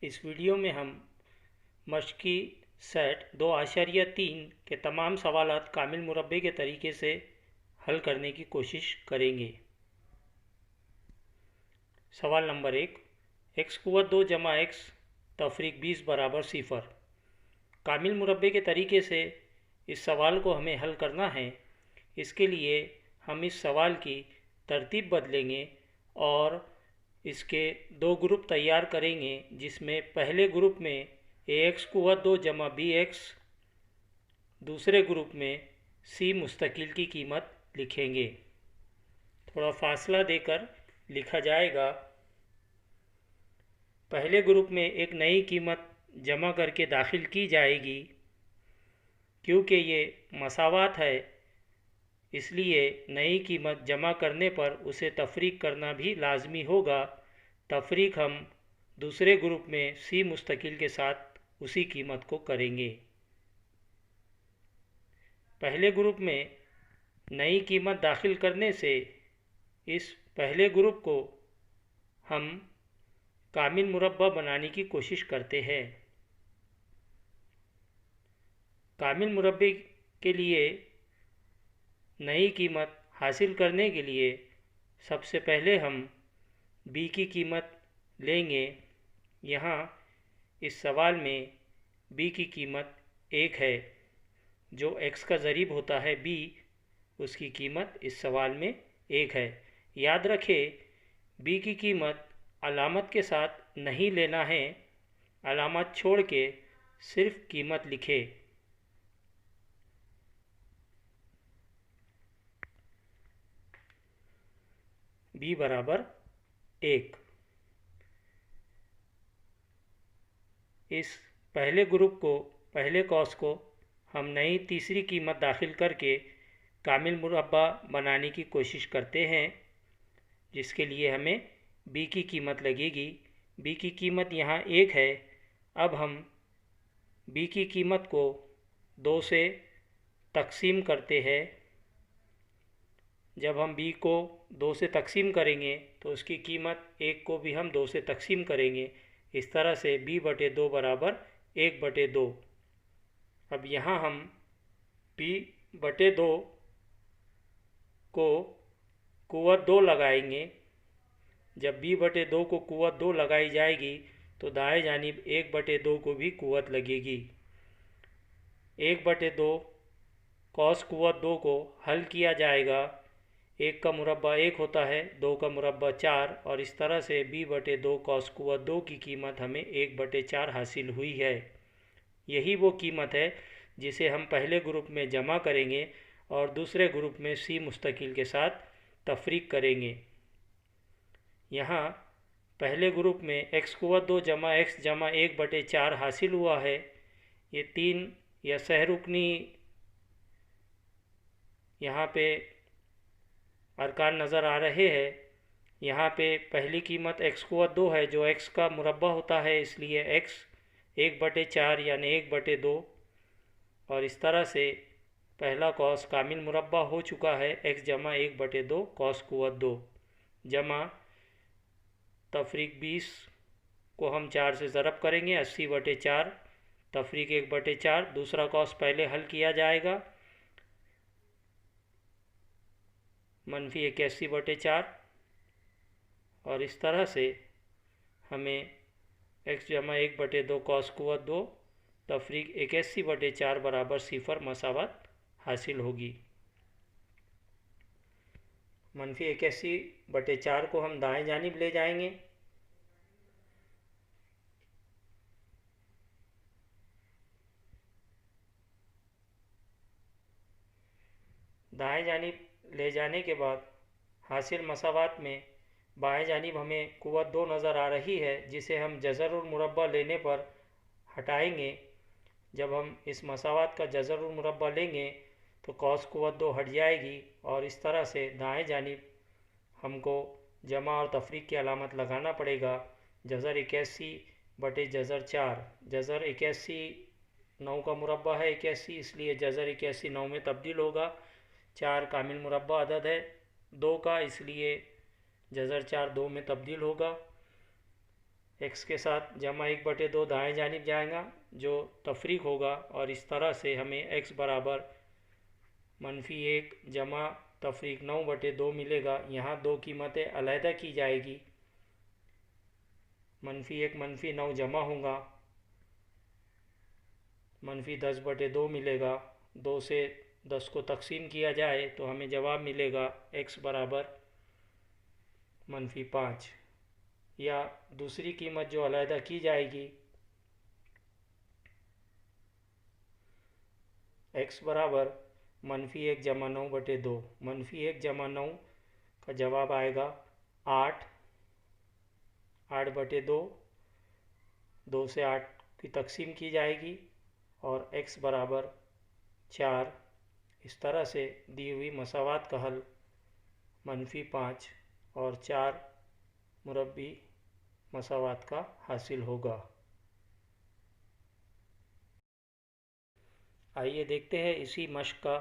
इस वीडियो में हम मश्की सेट 2.3 के तमाम सवालात कामिल मुरब्बे के तरीके से हल करने की कोशिश करेंगे। सवाल नंबर 1, x कुव्वत 2 जमा x तफरीक 20 बराबर 0। कामिल मुरब्बे के तरीके से इस सवाल को हमें हल करना है। इसके लिए हम इस सवाल की तरतीब बदलेंगे और इसके दो ग्रुप तैयार करेंगे, जिसमें पहले ग्रुप में ax कुव्वत 2 जमा bx, दूसरे ग्रुप में c मुस्तकिल की कीमत लिखेंगे। थोड़ा फासला देकर लिखा जाएगा। पहले ग्रुप में एक नई कीमत जमा करके दाखिल की जाएगी। क्योंकि ये मसावात है, इसलिए नई कीमत जमा करने पर उसे तफरीक करना भी लाजमी होगा। तफरीक हम दूसरे ग्रुप में सी मुस्तकिल के साथ उसी कीमत को करेंगे। पहले ग्रुप में नई कीमत दाखिल करने से इस पहले ग्रुप को हम कामिल मुरब्बा बनाने की कोशिश करते हैं। कामिल मुरब्बे के लिए नई कीमत हासिल करने के लिए सबसे पहले हम b की कीमत लेंगे। यहाँ इस सवाल में b की कीमत 1 है। जो x का ज़रीब होता है b, उसकी कीमत इस सवाल में 1 है। याद रखें, b की कीमत अलामत के साथ नहीं लेना है। अलामत छोड़ के सिर्फ कीमत लिखें। b बराबर 1। इस पहले ग्रुप को, पहले कॉस को हम नई तीसरी कीमत दाखिल करके कामिल मुरब्बा बनाने की कोशिश करते हैं, जिसके लिए हमें b की कीमत लगेगी। b की कीमत यहाँ 1 है। अब हम b की कीमत को 2 से तकसीम करते हैं। जब हम b को 2 से तकसीम करेंगे तो उसकी कीमत 1 को भी हम 2 से तकसीम करेंगे। इस तरह से b/2 बराबर 1/2। अब यहाँ हम b/2 को कुव्वत 2 लगाएंगे। जब b/2 को कुव्वत 2 लगाई जाएगी तो दाएं जानिब 1/2 को भी कुव्वत लगेगी। 1/2 कॉस कुव्वत 2 को हल किया जाएगा। 1 का मुरब्बा 1 होता है, 2 का मुरब्बा 4, और इस तरह से b/2 कॉस कुव्वत 2 की कीमत हमें 1/4 हासिल हुई है। यही वो कीमत है जिसे हम पहले ग्रुप में जमा करेंगे और दूसरे ग्रुप में सी मुस्तकिल के साथ तफरीक करेंगे। यहाँ पहले ग्रुप में x कुव्वत 2 जमा x जमा 1/4 हासिल हुआ है। ये 3 या सहरुकनी यहाँ पे अरकान नज़र आ रहे हैं। यहाँ पे पहली कीमत x कुव्वत 2 है, जो x का मुरब्बा होता है, इसलिए x 1/4 यानी 1/2। और इस तरह से पहला कॉस कामिल मुरब्बा हो चुका है। x जमा 1/2 कॉस कुव्वत 2 जमा तफरीक 20 को हम 4 से ज़रब करेंगे, 80/4 तफरीक 1/4। दूसरा कॉस पहले हल किया जाएगा, -81/4। और इस तरह से हमें x जमा 1/2 कॉस कुव्वत 2 तफरीक 81/4 बराबर 0 मसावत हासिल होगी। -81/4 को हम दाएं जानिब ले जाएंगे। दाएं जानिब ले जाने के बाद हासिल मसावात में बाएं जानिब हमें कुव्वत 2 नज़र आ रही है, जिसे हम जज़रुल मुरब्बा लेने पर हटाएंगे। जब हम इस मसावात का जज़रुल मुरब्बा लेंगे तो कॉस कुव्वत 2 हट जाएगी, और इस तरह से दाएं जानिब हमको जमा और तफरीक की अलामत लगाना पड़ेगा। जज़र 81/4। जज़र 81 9 का मुरब्बा है, 81, इसलिए जज़र 81 9 में तब्दील होगा। 4 कामिल मुरब्बा अदद है 2 का, इसलिए जज़र 4 2 में तब्दील होगा। x के साथ जमा 1/2 दाएं जानिब जाएगा जो तफरीक होगा, और इस तरह से हमें x बराबर -1 जमा तफरीक 9/2 मिलेगा। यहाँ दो कीमतें अलहदा की जाएगी, -1 -9 जमा होगा, -10/2 मिलेगा। 2 से 10 को तकसीम किया जाए तो हमें जवाब मिलेगा x बराबर -5। या दूसरी कीमत जो अलहदा की जाएगी, x बराबर -1 जमा 9/2। -1 जमा 9 का जवाब आएगा 8, 8/2। 2 से 8 की तकसीम की जाएगी और x बराबर 4। इस तरह से दी हुई मसावात का हल -5 और 4 मुरब्बी मसावात का हासिल होगा। आइए देखते हैं इसी मश्क का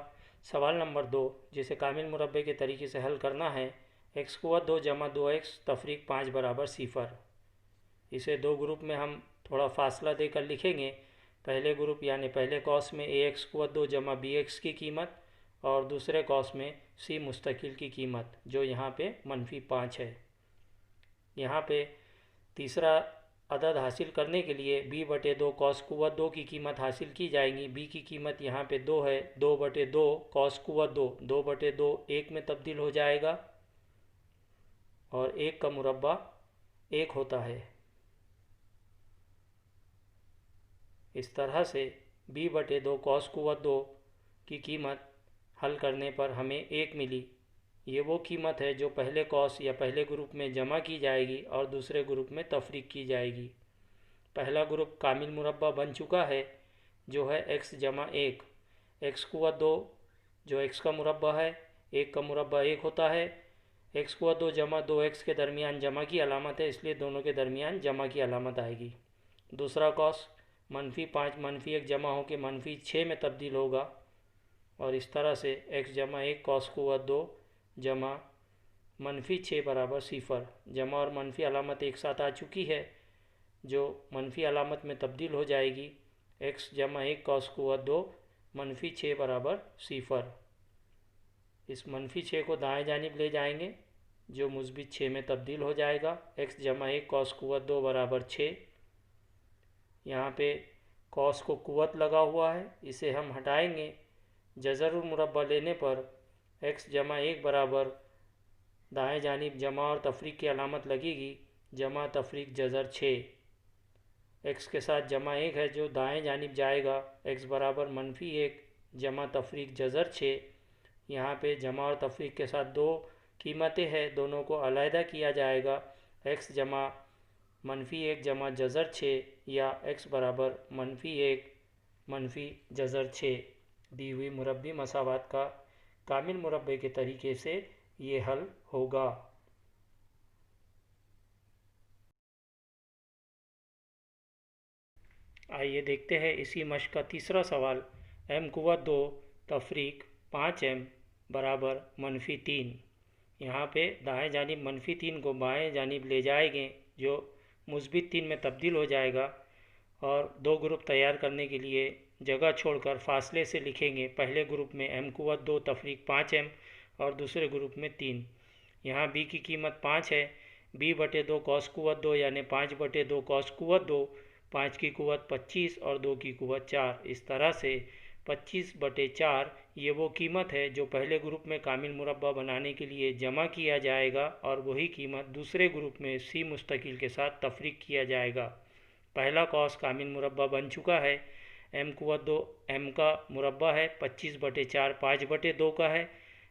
सवाल नंबर 2, जिसे कामिल मुरब्बे के तरीके से हल करना है। x कुव्वत 2 जमा 2x तफरीक 5 बराबर 0। इसे दो ग्रुप में हम थोड़ा फासला देकर लिखेंगे। पहले ग्रुप यानी पहले कॉस में ax कुव्वत 2 जमा bx की कीमत, और दूसरे कॉस में c मुस्तकिल की कीमत, जो यहाँ पे -5 है। यहाँ पे तीसरा अदद हासिल करने के लिए b/2 कॉस कुव्वत 2 की कीमत हासिल की जाएगी। b की कीमत यहाँ पे 2 है। 2/2 कॉस कुव्वत 2, 2/2 1 में तब्दील हो जाएगा, और 1 का मुरब्बा 1 होता है। इस तरह से b/2 कॉस कुव्वत 2 की कीमत हल करने पर हमें 1 मिली। ये वो कीमत है जो पहले कॉस या पहले ग्रुप में जमा की जाएगी और दूसरे ग्रुप में तफरीक की जाएगी। पहला ग्रुप कामिल मुरब्बा बन चुका है, जो है x जमा 1। x कुव्वत 2 जो x का मुरब्बा है, 1 का मुरब्बा 1 होता है। x कुव्वत 2 जमा 2x के दरमियान जमा की अलामत है, इसलिए दोनों के दरमियान जमा की अलामत आएगी। दूसरा कॉस -5 -1 जमा होकर -6 में तब्दील होगा, और इस तरह से x जमा 1 कॉस कुव्वत 2 जमा -6 बराबर 0। जमा और मनफी अलामत एक साथ आ चुकी है, जो मनफी अलामत में तब्दील हो जाएगी। x जमा 1 कॉस कुव्वत 2 -6 बराबर 0। इस -6 को दाएं जानिब ले जाएंगे, जो मुस्बित 6 में तब्दील हो जाएगा। x जमा 1 कॉस कुव्वत 2 बराबर 6। यहाँ पे कॉस को कुव्वत लगा हुआ है, इसे हम हटाएंगे। जज़रुल मुरब्बा लेने पर x जमा 1 बराबर दाएं जानिब जमा और तफरीक की अलामत लगेगी, जमा तफरीक जज़र 6। x के साथ जमा 1 है जो दाएं जानिब जाएगा, x बराबर -1 जमा तफरीक जज़र 6। यहाँ पे जमा और तफरीक के साथ दो कीमतें हैं, दोनों को अलहदा किया जाएगा। x जमा -1 जमा जज़र 6, या x बराबर -1 मनफी जज़र 6। दी हुई मुरब्बी मसावात का कामिल मुरब्बे के तरीके से ये हल होगा। आइए देखते हैं इसी मश्क का तीसरा सवाल। m कुव्वत 2 तफरीक 5m बराबर -3। यहाँ पे दाएं जानिब -3 को बाएं जानिब ले जाएंगे, जो मुस्बित 3 में तब्दील हो जाएगा, और दो ग्रुप तैयार करने के लिए जगह छोड़कर फासले से लिखेंगे। पहले ग्रुप में m कुव्वत 2 तफरीक 5m और दूसरे ग्रुप में 3। यहाँ b की कीमत 5 है। b/2 कॉस कुव्वत 2 यानी 5/2 कॉस कुव्वत 2, 5 की कुव्वत 25 और 2 की कुव्वत 4। इस तरह से 25/4 ये वो कीमत है जो पहले ग्रुप में कामिल मुरब्बा बनाने के लिए जमा किया जाएगा, और वही कीमत दूसरे ग्रुप में c मुस्तकिल के साथ तफरीक किया जाएगा। पहला कॉस कामिल मुरब्बा बन चुका है। m कुव्वत 2 m का मुरब्बा है, 25/4 5/2 का है।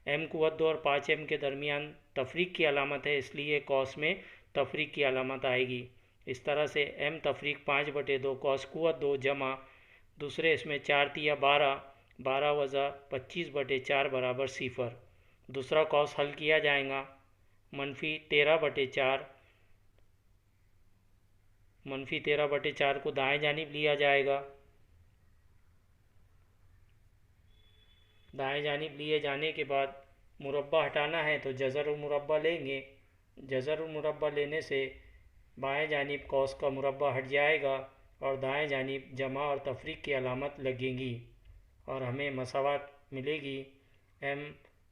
m कुव्वत 2 और 5m के दरमियान तफरीक की अलामत है, इसलिए कॉस में तफरीक की अलामत आएगी। इस तरह से m तफरीक 5/2 कॉस कुव्वत 2 जमा दूसरे इसमें 4 तिया 12, 12 वज़ा 25/4 बराबर 0। दूसरा कॉस हल किया जाएगा। -13/4 -13/4 को दाएं जानिब लिया जाएगा। दाएं जानिब लिए जाने के बाद मुरब्बा हटाना है तो जज़रुल मुरब्बा लेंगे। जज़रुल मुरब्बा लेने से बाएं जानिब कौस का मुरब्बा हट जाएगा और दाएं जानिब जमा और तफरीक की अलामत लगेंगी और हमें मसावात मिलेगी। m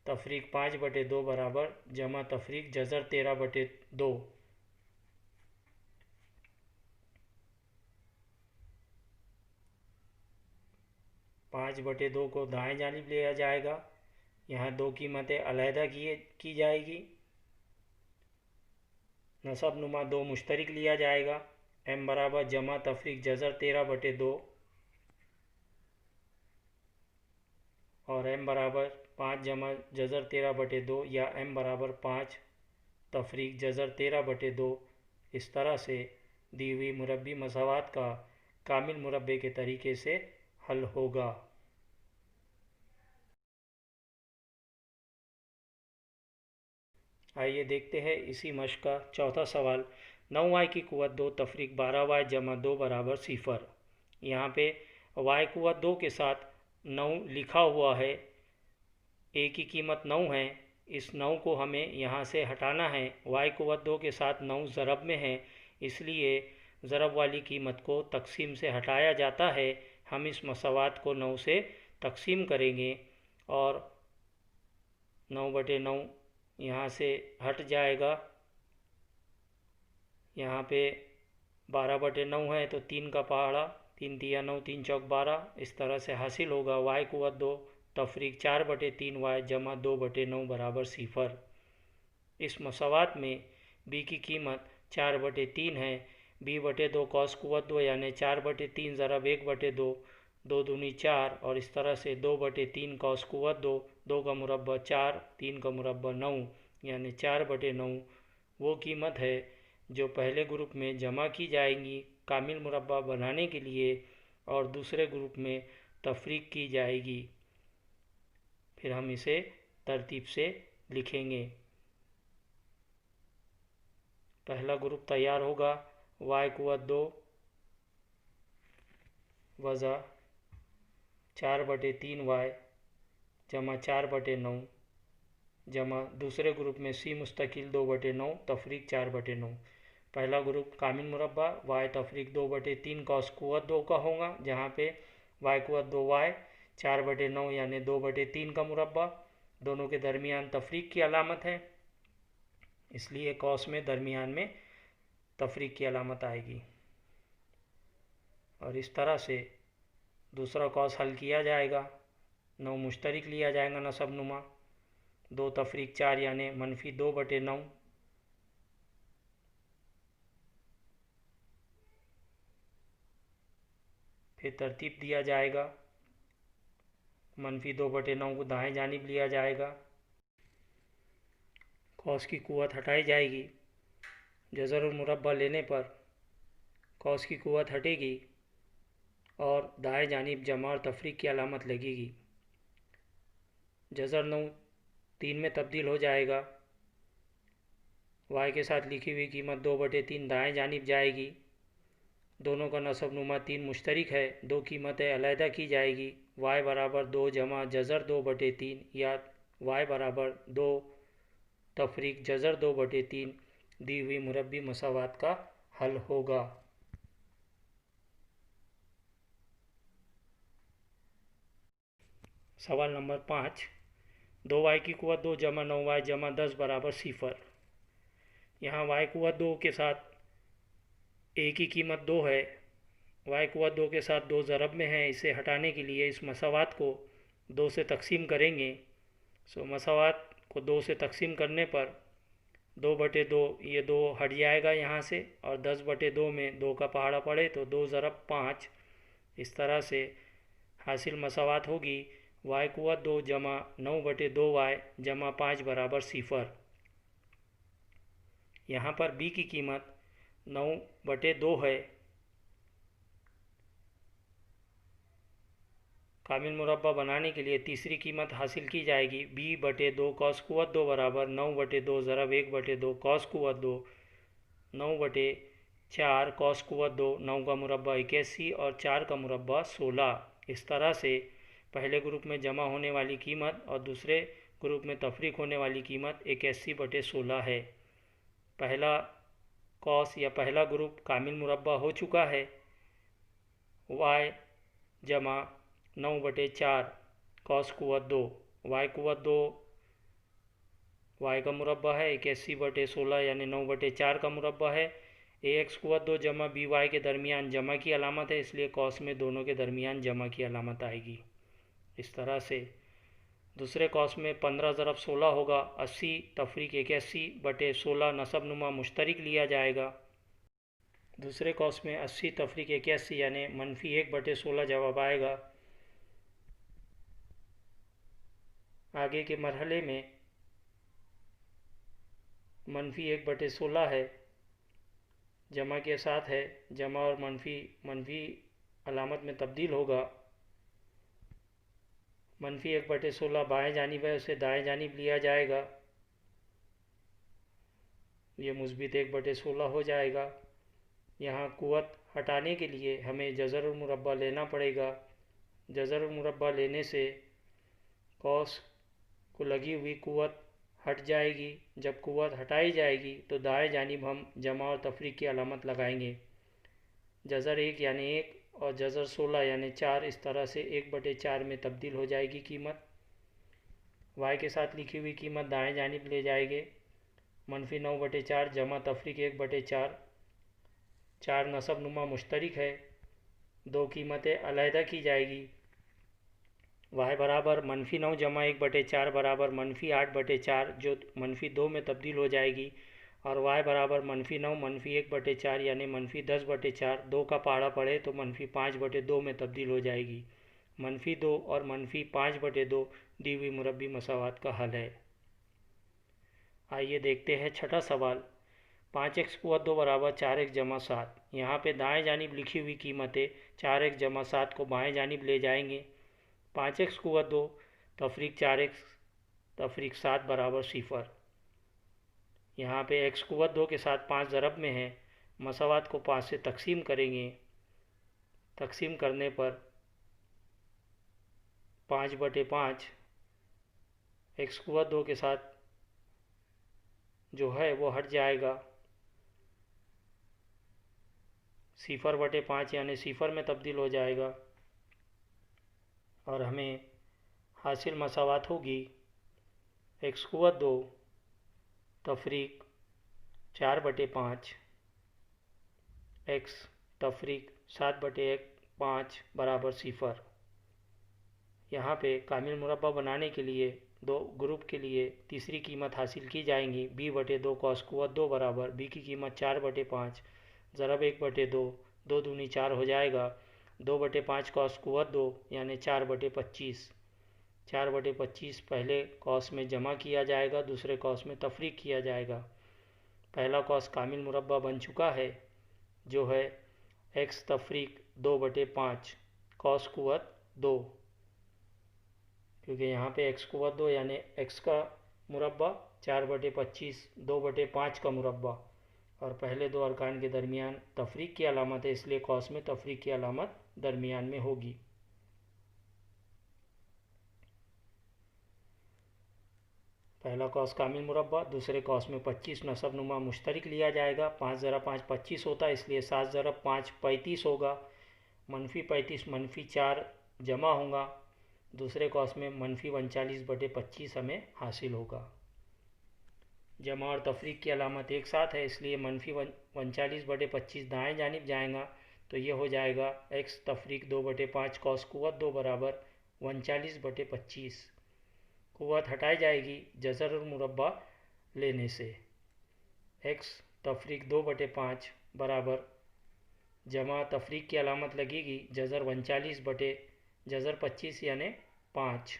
तफरीक 5/2 बराबर जमा तफरीक जज़र 13/2। 5/2 को दाएं जानिब लिया जाएगा। यहाँ दो कीमतें अलहदा की जाएगी। नसब नुमा 2 मुश्तरिक लिया जाएगा। m बराबर जमा तफरीक जज़र 13/2 और m बराबर 5 जमा जज़र 13/2 या m बराबर 5 तफरीक जज़र 13/2। इस तरह से दी हुई मुरब्बी मसावात का कामिल मुरब्बे के तरीके से हल होगा। आइए देखते हैं इसी मश्क का चौथा सवाल। 9y की कुव्वत 2 तफरीक 12y जमा 2 बराबर 0। यहाँ पे y कुव्वत 2 के साथ 9 लिखा हुआ है। a की कीमत 9 है। इस 9 को हमें यहाँ से हटाना है। y कुव्वत 2 के साथ 9 ज़रब में है, इसलिए ज़रब वाली कीमत को तकसीम से हटाया जाता है। हम इस मसावात को 9 से तकसीम करेंगे और 9/9 यहाँ से हट जाएगा। यहाँ पे 12/9 है तो 3 का पहाड़ा, 3 तिया 9, 3 चौक 12। इस तरह से हासिल होगा y कुव्वत 2 तफरीक 4/3y जमा 2/9 बराबर 0। इस मसावात में b की कीमत 4/3 है। b/2 कौस कुव्वत 2 यानी 4/3 ज़रब 1/2, 2 दूनी 4 और इस तरह से 2/3 कौस कुव्वत 2, 2 का मुरब्बा 4, 3 का मुरब्बा 9 यानी 4/9 वो कीमत है जो पहले ग्रुप में जमा की जाएंगी कामिल मुरब्बा बनाने के लिए और दूसरे ग्रुप में तफरीक की जाएगी। फिर हम इसे तरतीब से लिखेंगे। पहला ग्रुप तैयार होगा। y कुव्वत 2 वज़ा 4/3y जमा 4/9 जमा दूसरे ग्रुप में c मुस्तकिल 2/9 तफरीक 4/9। पहला ग्रुप कामिल मुरब्बा y तफरीक 2/3 कौस कुव्वत 2 का होगा, जहाँ पे y कुव्वत 2y 4/9 यानी 2/3 का मुरब्बा। दोनों के दरमियान तफरीक की अलामत है, इसलिए कौस में दरमियान में तफरीक की अलामत आएगी और इस तरह से दूसरा कौस हल किया जाएगा। 9 मुश्तरिक लिया जाएगा नसब नुमा, 2 तफरीक 4 यानी -2/9। फिर तरतीब दिया जाएगा। -2/9 को दाएं जानिब लिया जाएगा। कौस की कुव्वत हटाई जाएगी। जज़र और मुरब्बा लेने पर कौस की कुव्वत हटेगी और दाएं जानिब जमा और तफरीक की अलामत लगेगी। जज़र 9 3 में तब्दील हो जाएगा। y के साथ लिखी हुई कीमत 2/3 दाएं जानिब जाएगी। दोनों का नसब नुमा 3 मुश्तरिक है। दो कीमतें अलहदा की जाएगी। y बराबर 2 जमा जज़र 2/3 या y बराबर 2 तफरीक जज़र 2/3 दी हुई मुरब्बी मसावात का हल होगा। सवाल नंबर 5। 2y की कुव्वत 2 जमा 9y जमा 10 बराबर 0। यहाँ y कुव्वत 2 के साथ a की कीमत 2 है। y कुव्वत 2 के साथ 2 ज़रब में है। इसे हटाने के लिए इस मसावात को 2 से तकसीम करेंगे। मसावात को 2 से तकसीम करने पर 2/2 ये 2 हट जाएगा यहाँ से और 10/2 में 2 का पहाड़ा पड़े तो 2 ज़रब 5। इस तरह से हासिल मसावात होगी y कुव्वत 2 जमा 9/2y जमा 5 बराबर 0। यहाँ पर b की कीमत 9/2 है। कामिल मुरब्बा बनाने के लिए तीसरी कीमत हासिल की जाएगी। b/2 कौस कुव्वत 2 बराबर 9/2 ज़रब 1/2 कौस कुव्वत 2, 9/4 कौस कुव्वत 2, 9 का मुरब्बा 81 और 4 का मुरब्बा 16। इस तरह से पहले ग्रुप में जमा होने वाली कीमत और दूसरे ग्रुप में तफरीक होने वाली कीमत 81/16 है। पहला कॉस या पहला ग्रुप कामिल मुरब्बा हो चुका है। y जमा 9/4 कॉस कुव्वत 2, y कुव्वत 2 y का मुरब्बा है, 81/16 यानी 9/4 का मुरब्बा है। ax कुव्वत 2 जमा by के दरमियान जमा की अलामत है, इसलिए कॉस में दोनों के दरमियान जमा की अलामत आएगी। इस तरह से दूसरे कॉस में 15 ज़रब 16 होगा। 80 तफरीक 81/16 नसब नुमा मुश्तरिक लिया जाएगा। दूसरे कॉस में 80 तफरीक 81 यानी -1/16 जवाब आएगा। आगे के मरहले में -1/16 है, जमा के साथ है, जमा और मनफी अलामत में तब्दील होगा। -1/16 बाएं जानिब है, उसे दाएं जानिब लिया जाएगा, ये मुस्बित 1/16 हो जाएगा। यहाँ कुव्वत हटाने के लिए हमें जज़र मुरब्बा लेना पड़ेगा। जज़र मुरब्बा लेने से कॉस को लगी हुई कुव्वत हट जाएगी। जब कुव्वत हटाई जाएगी तो दाएं जानिब हम जमा और तफरीक की अलामत लगाएंगे। जज़र 1 यानी 1 और जज़र 16 यानी 4, इस तरह से 1/4 में तब्दील हो जाएगी कीमत। y के साथ लिखी हुई कीमत दाएं जानिब ले जाएंगे। -9/4 जमा तफरीक 1/4, 4 नसब नुमा मुश्तरिक है, दो कीमतें अलहदा की जाएगी। y बराबर -9 जमा 1/4 बराबर -8/4 जो -2 में तब्दील हो जाएगी, और y बराबर -9 -1/4 यानी -10/4, 2 का पहाड़ा पड़े तो -5/2 में तब्दील हो जाएगी। -2 और -5/2 दी हुई मुरब्बी मसावात का हल है। आइए देखते हैं छठा सवाल। 5x कुव्वत 2 बराबर 4x जमा 7। यहाँ पे दाएं जानिब लिखी हुई कीमतें 4x जमा 7 को बाएं जानिब ले जाएंगे। 5x कुव्वत 2 तफरीक 4x तफरीक 7 बराबर 0। यहाँ पे x कुव्वत 2 के साथ 5 ज़रब में है, मसावात को 5 से तकसीम करेंगे। तकसीम करने पर 5/5 x कुव्वत 2 के साथ जो है वो हट जाएगा, 0/5 यानी 0 में तब्दील हो जाएगा, और हमें हासिल मसावात होगी x कुव्वत 2 तफरीक 4/5 x तफरीक 7/5 बराबर 0। यहाँ पे कामिल मुरब्बा बनाने के लिए दो ग्रुप के लिए तीसरी कीमत हासिल की जाएंगी। b/2 कॉस कुव्वत 2 बराबर b की कीमत 4/5 ज़रब 1/2, 2 दूनी 4 हो जाएगा। 2/5 कॉस कुव्वत 2 यानी 4/25। 4/25 पहले कॉस में जमा किया जाएगा, दूसरे कॉस में तफरीक किया जाएगा। पहला कॉस कामिल मुरब्बा बन चुका है, जो है x तफरीक 2/5 कॉस कुव्वत 2, क्योंकि यहाँ पे x कुव्वत 2 यानी x का मुरब्बा 4/25 2/5 का मुरब्बा, और पहले दो अरकान के दरमियान तफरीक की अलामत है, इसलिए कॉस में तफरीक की अलामत दरमियान में होगी। पहला कॉस कामिल मुरब्बा, दूसरे कॉस में 25 नसब नुमा मुश्तरिक लिया जाएगा। 5 ज़रब 5 25 होता है, इसलिए 7 ज़रब 5 35 होगा। -35 -4 जमा होगा, दूसरे कॉस में -39/25 हमें हासिल होगा। जमा और तफरीक की अलामत एक साथ है, इसलिए -39/25 दाएं जानिब जाएगा, तो ये हो जाएगा x तफरीक 2/5 कॉस कुव्वत 2 बराबर 39/25। कुव्वत हटाई जाएगी जज़र मुरब्बा लेने से। x तफरीक 2/5 बराबर जमा तफरीक की अलामत लगेगी जज़र 39/25 यानी 5।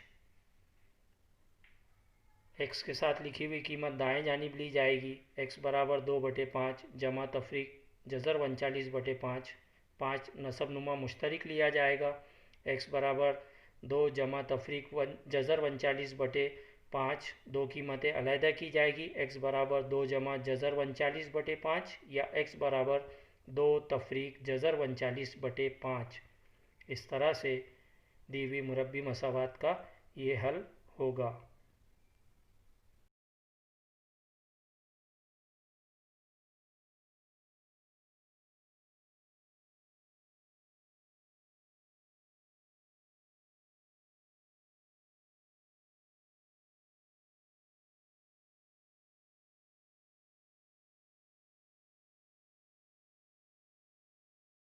x के साथ लिखी हुई कीमत दाएं जानिब ली जाएगी। x बराबर 2/5 जमा तफरीक जज़र 39/5, 5 नसब नुमा मुश्तरिक लिया जाएगा। x बराबर 2 जमा तफरीक जज़र 39/5, दो कीमतें अलहदा की जाएगी। x बराबर 2 जमा जज़र 39/5 या x बराबर 2 तफरीक जज़र 39/5। इस तरह से दी हुई मुरब्बी मसावात का ये हल होगा।